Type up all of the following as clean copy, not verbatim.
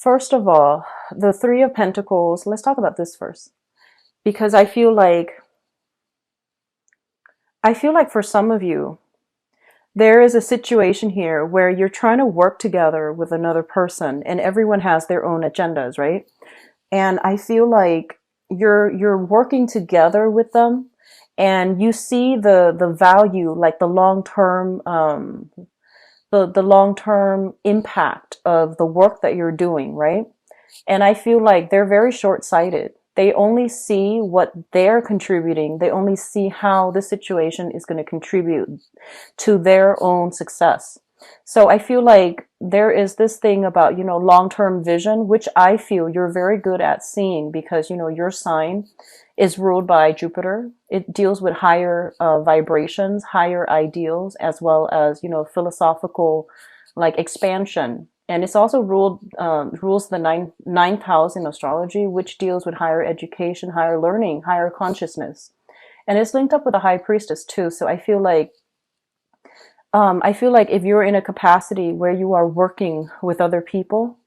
First of all, the Three of Pentacles, let's talk about this first. Because I feel like for some of you, there is a situation here where you're trying to work together with another person and everyone has their own agendas, right? And I feel like you're working together with them and you see the value, like the long-term the long-term impact of the work that you're doing, right? And I feel like they're very short-sighted. They only see what they're contributing. They only see how the situation is going to contribute to their own success. So I feel like there is this thing about, long-term vision, which I feel you're very good at seeing because, your sign is ruled by Jupiter. It deals with higher vibrations, higher ideals, as well as, philosophical like expansion. And it's also rules the ninth house in astrology, which deals with higher education, higher learning, higher consciousness. And it's linked up with the high priestess too. So I feel like if you're in a capacity where you are working with other people,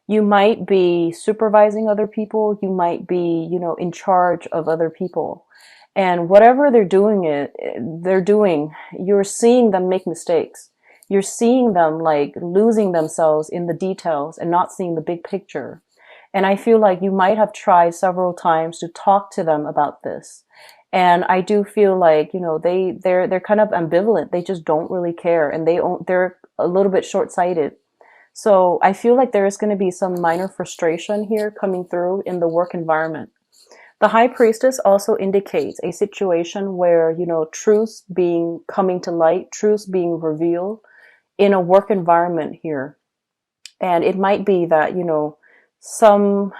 you might be supervising other people, you might be, in charge of other people. And whatever they're doing, you're seeing them make mistakes. You're seeing them like losing themselves in the details and not seeing the big picture. And I feel like you might have tried several times to talk to them about this. And I do feel like, they're kind of ambivalent. They just don't really care and they're a little bit short-sighted. So I feel like there is going to be some minor frustration here coming through in the work environment. The high priestess also indicates a situation where, truths being coming to light, truths being revealed in a work environment here. And it might be that, some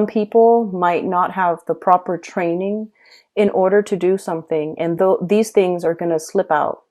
people might not have the proper training in order to do something. And these things are going to slip out.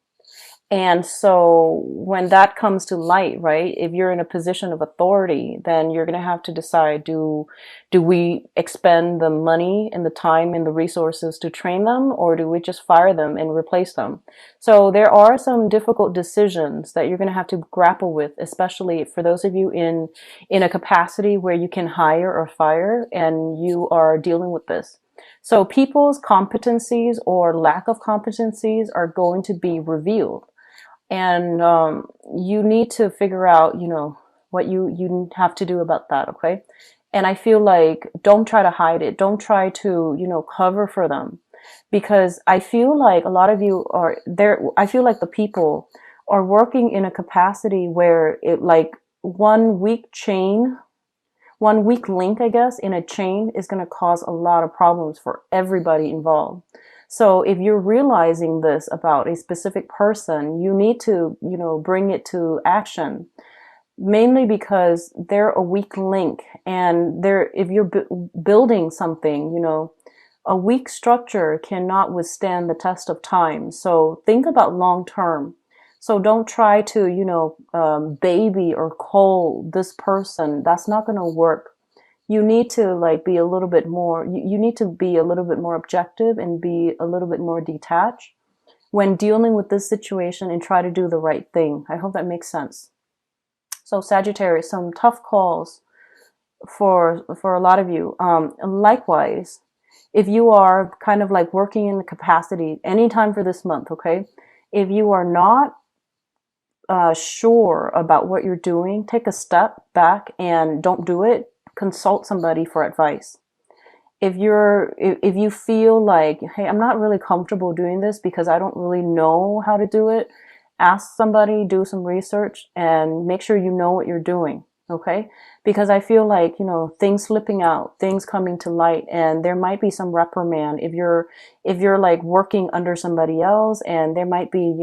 And so when that comes to light, right, if you're in a position of authority, then you're going to have to decide, do we expend the money and the time and the resources to train them, or do we just fire them and replace them? So there are some difficult decisions that you're going to have to grapple with, especially for those of you in a capacity where you can hire or fire and you are dealing with this. So people's competencies or lack of competencies are going to be revealed. And you need to figure out, what you have to do about that, okay? And I feel like don't try to hide it. Don't try to, cover for them. Because I feel like a lot of you are there. I feel like the people are working in a capacity where it like one weak link, I guess, in a chain is going to cause a lot of problems for everybody involved. So if you're realizing this about a specific person, you need to, bring it to action, mainly because they're a weak link. And if you're building something, a weak structure cannot withstand the test of time. So think about long term. So don't try to, baby or cold this person. That's not going to work. You need to like be a little bit more, you need to be a little bit more objective and be a little bit more detached when dealing with this situation and try to do the right thing. I hope that makes sense. So Sagittarius, some tough calls for a lot of you. Likewise, if you are kind of like working in the capacity anytime for this month, okay? If you are not sure about what you're doing, take a step back and don't do it. Consult somebody for advice. If you feel like, hey, I'm not really comfortable doing this because I don't really know how to do it, ask somebody, do some research, and make sure you know what you're doing. Okay? Because I feel like, things slipping out, things coming to light, and there might be some reprimand if you're like working under somebody else, and there might be,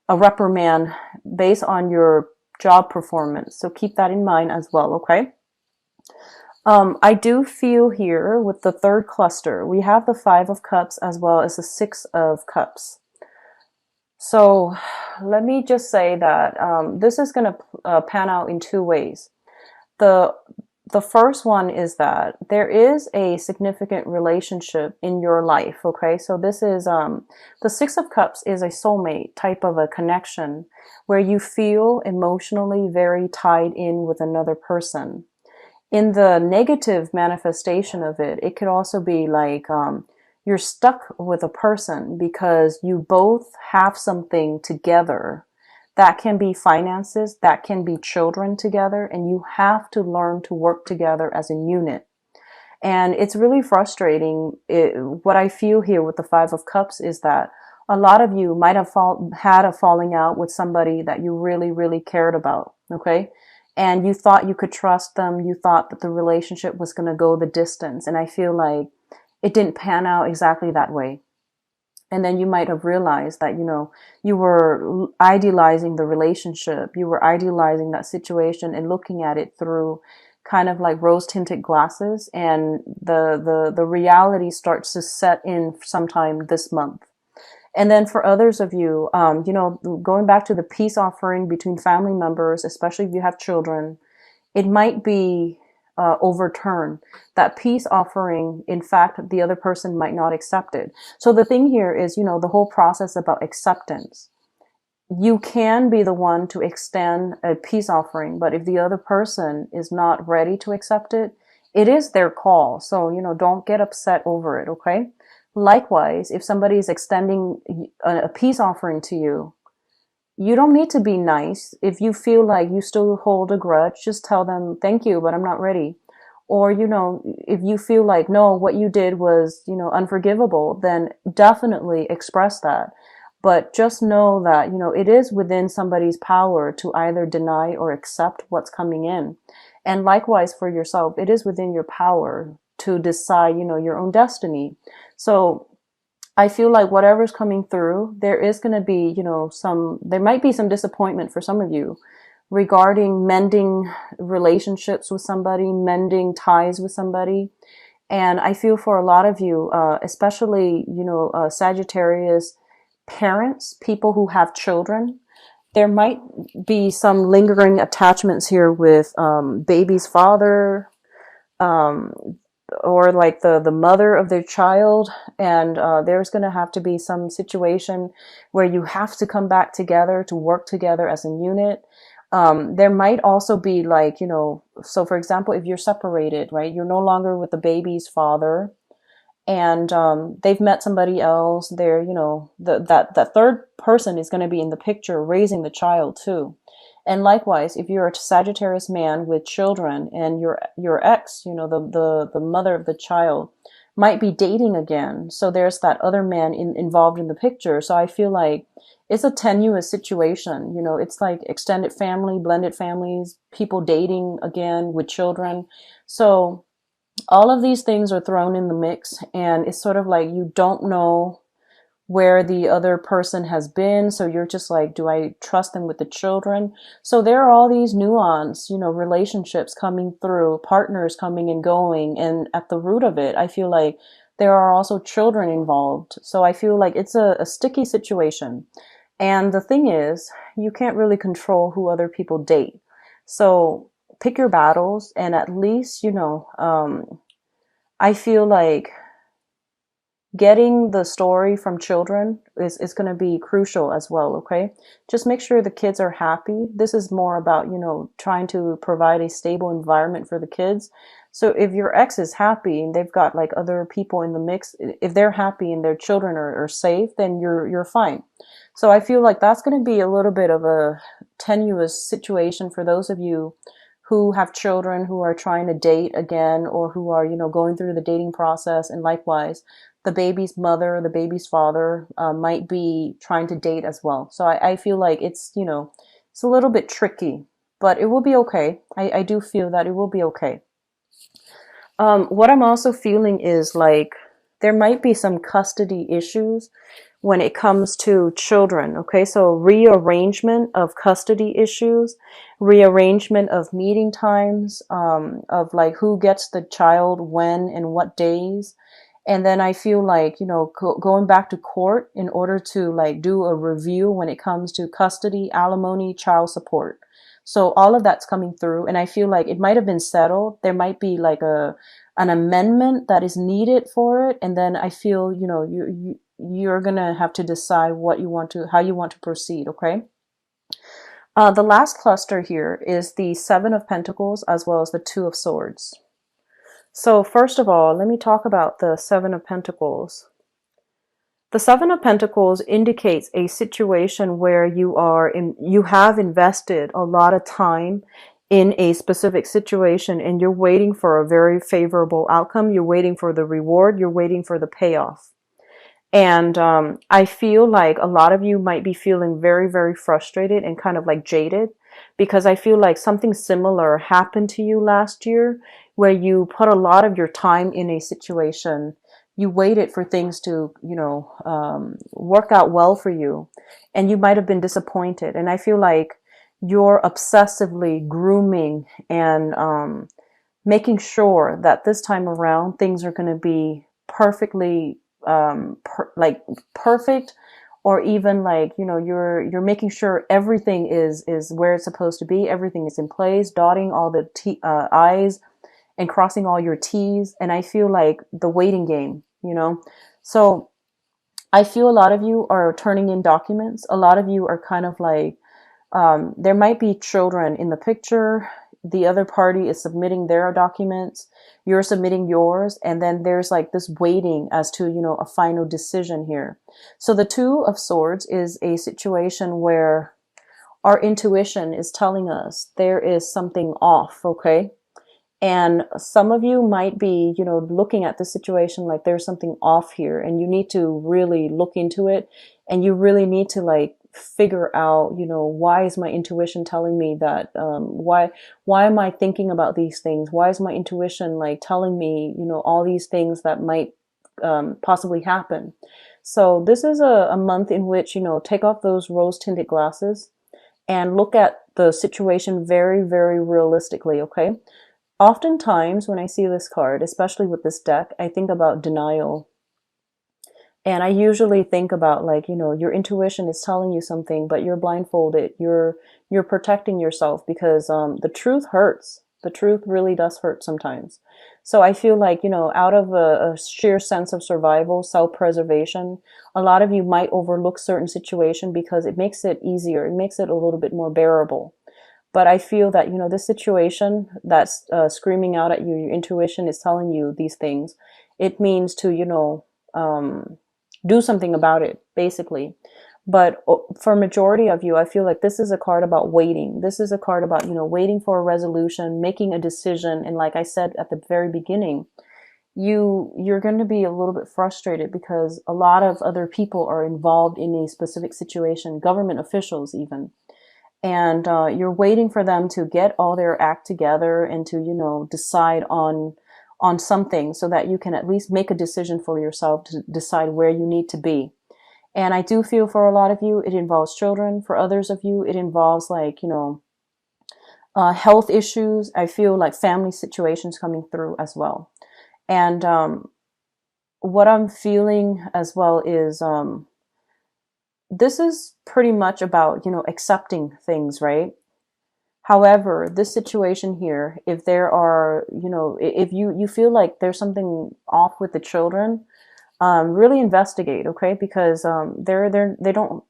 a reprimand based on your job performance. So keep that in mind as well, okay? I do feel here with the third cluster, we have the Five of Cups as well as the Six of Cups. So let me just say that this is going to pan out in two ways. The The first one is that there is a significant relationship in your life. Okay. So this is, the Six of Cups is a soulmate type of a connection where you feel emotionally very tied in with another person. In the negative manifestation of it, it could also be like, you're stuck with a person because you both have something together. That can be finances, that can be children together, and you have to learn to work together as a unit. And it's really frustrating. What I feel here with the Five of Cups is that a lot of you might have had a falling out with somebody that you really, really cared about. Okay. And you thought you could trust them. You thought that the relationship was going to go the distance. And I feel like it didn't pan out exactly that way. And then you might have realized that, you were idealizing the relationship. You were idealizing that situation and looking at it through kind of like rose tinted glasses. And the reality starts to set in sometime this month. And then for others of you, going back to the peace offering between family members, especially if you have children, it might be overturned. That peace offering, in fact, the other person might not accept it. So the thing here is, the whole process about acceptance. You can be the one to extend a peace offering, but if the other person is not ready to accept it, it is their call. So, don't get upset over it, okay? Likewise, if somebody is extending a peace offering to you, you don't need to be nice. If you feel like you still hold a grudge, just tell them, thank you, but I'm not ready. Or, if you feel like, no, what you did was, unforgivable, then definitely express that. But just know that, it is within somebody's power to either deny or accept what's coming in. And likewise for yourself, it is within your power to decide, your own destiny. So I feel like whatever's coming through, there is going to be, there might be some disappointment for some of you regarding mending relationships with somebody, mending ties with somebody. And I feel for a lot of you, especially, Sagittarius parents, people who have children, there might be some lingering attachments here with baby's father, um, or like the mother of their child. And there's going to have to be some situation where you have to come back together to work together as a unit. There might also be like, so for example, if you're separated, right, you're no longer with the baby's father, and they've met somebody else. They're, that third person is going to be in the picture raising the child too. And likewise, if you're a Sagittarius man with children and your ex, the mother of the child might be dating again. So there's that other man involved in the picture. So I feel like it's a tenuous situation. It's like extended family, blended families, people dating again with children. So all of these things are thrown in the mix, and it's sort of like you don't know where the other person has been. So you're just like, do I trust them with the children? So there are all these nuance, relationships coming through, partners coming and going. And at the root of it, I feel like there are also children involved. So I feel like it's a sticky situation. And the thing is, you can't really control who other people date. So pick your battles, and at least, I feel like getting the story from children is going to be crucial as well. Okay. Just make sure the kids are happy. This is more about, trying to provide a stable environment for the kids. So if your ex is happy and they've got like other people in the mix, if they're happy and their children are safe, then you're fine. So I feel like that's going to be a little bit of a tenuous situation for those of you who have children who are trying to date again, or who are, going through the dating process. And likewise, the baby's mother, the baby's father might be trying to date as well. So I feel like it's, it's a little bit tricky, but it will be okay. I do feel that it will be okay. What I'm also feeling is like there might be some custody issues when it comes to children. Okay, so rearrangement of custody issues, rearrangement of meeting times, of like who gets the child when and what days. And then I feel like, going back to court in order to like do a review when it comes to custody, alimony, child support. So all of that's coming through, and I feel like it might have been settled. There might be like an amendment that is needed for it, and then I feel, you're gonna have to decide how you want to proceed. Okay. The last cluster here is the Seven of Pentacles as well as the Two of Swords. So first of all, let me talk about the Seven of Pentacles. The Seven of Pentacles indicates a situation where you have invested a lot of time in a specific situation and you're waiting for a very favorable outcome. You're waiting for the reward. You're waiting for the payoff. And I feel like a lot of you might be feeling very, very frustrated and kind of like jaded, because I feel like something similar happened to you last year where you put a lot of your time in a situation. You waited for things to, work out well for you, and you might have been disappointed. And I feel like you're obsessively grooming and making sure that this time around things are going to be perfectly perfect, or even like, you're making sure everything is where it's supposed to be. Everything is in place, dotting all the I's and crossing all your T's. And I feel like the waiting game, so I feel a lot of you are turning in documents. A lot of you are kind of like, there might be children in the picture. The other party is submitting their documents. You're submitting yours. And then there's like this waiting as to, a final decision here. So the Two of Swords is a situation where our intuition is telling us there is something off. Okay. And some of you might be, looking at the situation like there's something off here, and you need to really look into it, and you really need to like figure out, why is my intuition telling me that? Why am I thinking about these things? Why is my intuition like telling me, all these things that might possibly happen? So this is a month in which, take off those rose-tinted glasses and look at the situation very, very realistically. Okay. Oftentimes when I see this card, especially with this deck, I think about denial. And I usually think about like, your intuition is telling you something, but you're blindfolded. You're protecting yourself because the truth hurts. The truth really does hurt sometimes. So I feel like, out of a sheer sense of survival, self-preservation, a lot of you might overlook certain situation because it makes it easier. It makes it a little bit more bearable. But I feel that, this situation that's screaming out at you, your intuition is telling you these things. It means to, do something about it, basically. But for majority of you, I feel like this is a card about waiting. This is a card about, waiting for a resolution, making a decision. And like I said at the very beginning, you're going to be a little bit frustrated because a lot of other people are involved in a specific situation, government officials even. And you're waiting for them to get all their act together and to, decide on something so that you can at least make a decision for yourself to decide where you need to be. And I do feel for a lot of you, it involves children. For others of you, it involves like, health issues. I feel like family situations coming through as well. And what I'm feeling as well is this is pretty much about, accepting things, right? However, this situation here, if there are, if you feel like there's something off with the children, really investigate, okay? Because they don't,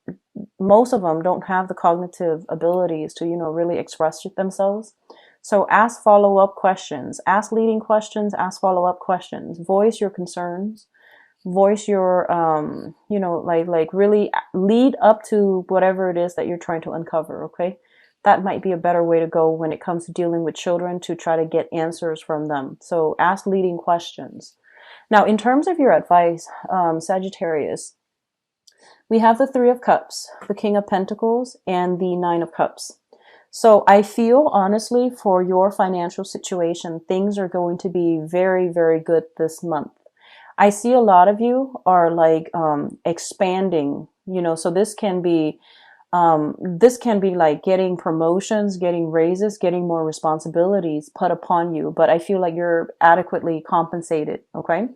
most of them don't have the cognitive abilities to, really express themselves. So ask follow-up questions, ask leading questions, ask follow-up questions, voice your concerns, voice your, like really lead up to whatever it is that you're trying to uncover, okay? That might be a better way to go when it comes to dealing with children, to try to get answers from them. So ask leading questions. Now, in terms of your advice, Sagittarius, we have the Three of Cups, the King of Pentacles, and the Nine of Cups. So I feel honestly for your financial situation, things are going to be very, very good this month. I see a lot of you are like expanding, so this can be like getting promotions, getting raises, getting more responsibilities put upon you. But I feel like you're adequately compensated. Okay.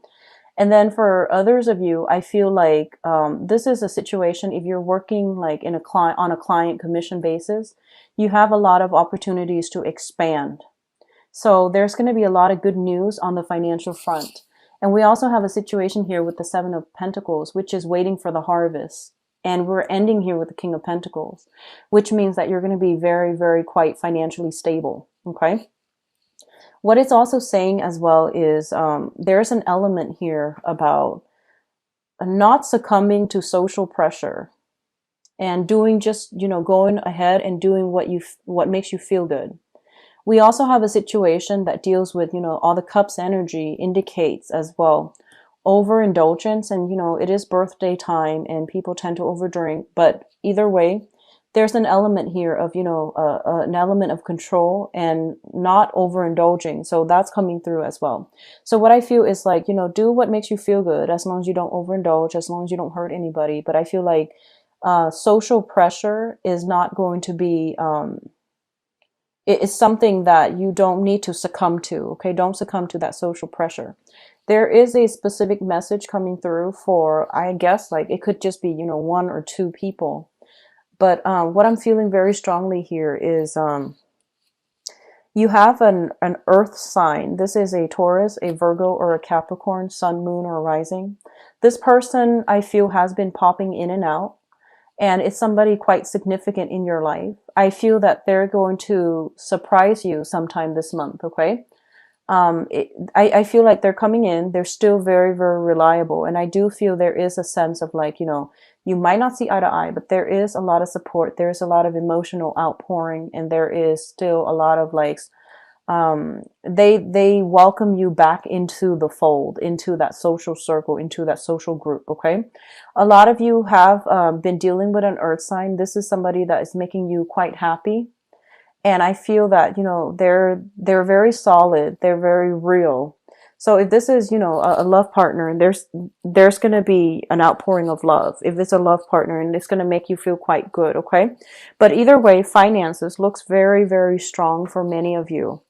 And then for others of you, I feel like this is a situation, if you're working like on a client commission basis, you have a lot of opportunities to expand. So there's going to be a lot of good news on the financial front. And we also have a situation here with the Seven of Pentacles, which is waiting for the harvest. And we're ending here with the King of Pentacles, which means that you're going to be very, very quite financially stable. Okay. What it's also saying as well is there's an element here about not succumbing to social pressure and doing just, going ahead and doing what makes you feel good. We also have a situation that deals with, all the cups energy indicates as well overindulgence, and it is birthday time and people tend to overdrink, but either way, there's an element here of, an element of control and not overindulging. So that's coming through as well. So what I feel is like, do what makes you feel good as long as you don't overindulge, as long as you don't hurt anybody. But I feel like social pressure is not going to be, it is something that you don't need to succumb to. Okay. Don't succumb to that social pressure. There is a specific message coming through for, I guess, like it could just be, one or two people. But what I'm feeling very strongly here is you have an earth sign. This is a Taurus, a Virgo, or a Capricorn, sun, moon, or rising. This person, I feel, has been popping in and out. And it's somebody quite significant in your life. I feel that they're going to surprise you sometime this month, okay? I feel like they're coming in. They're still very, very reliable. And I do feel there is a sense of like, you might not see eye to eye, but there is a lot of support. There's a lot of emotional outpouring. And there is still a lot of like, they welcome you back into the fold, into that social circle, into that social group. Okay. A lot of you have, been dealing with an earth sign. This is somebody that is making you quite happy. And I feel that, they're very solid. They're very real. So if this is, a love partner, and there's going to be an outpouring of love. If it's a love partner, and it's going to make you feel quite good. Okay. But either way, finances looks very, very strong for many of you.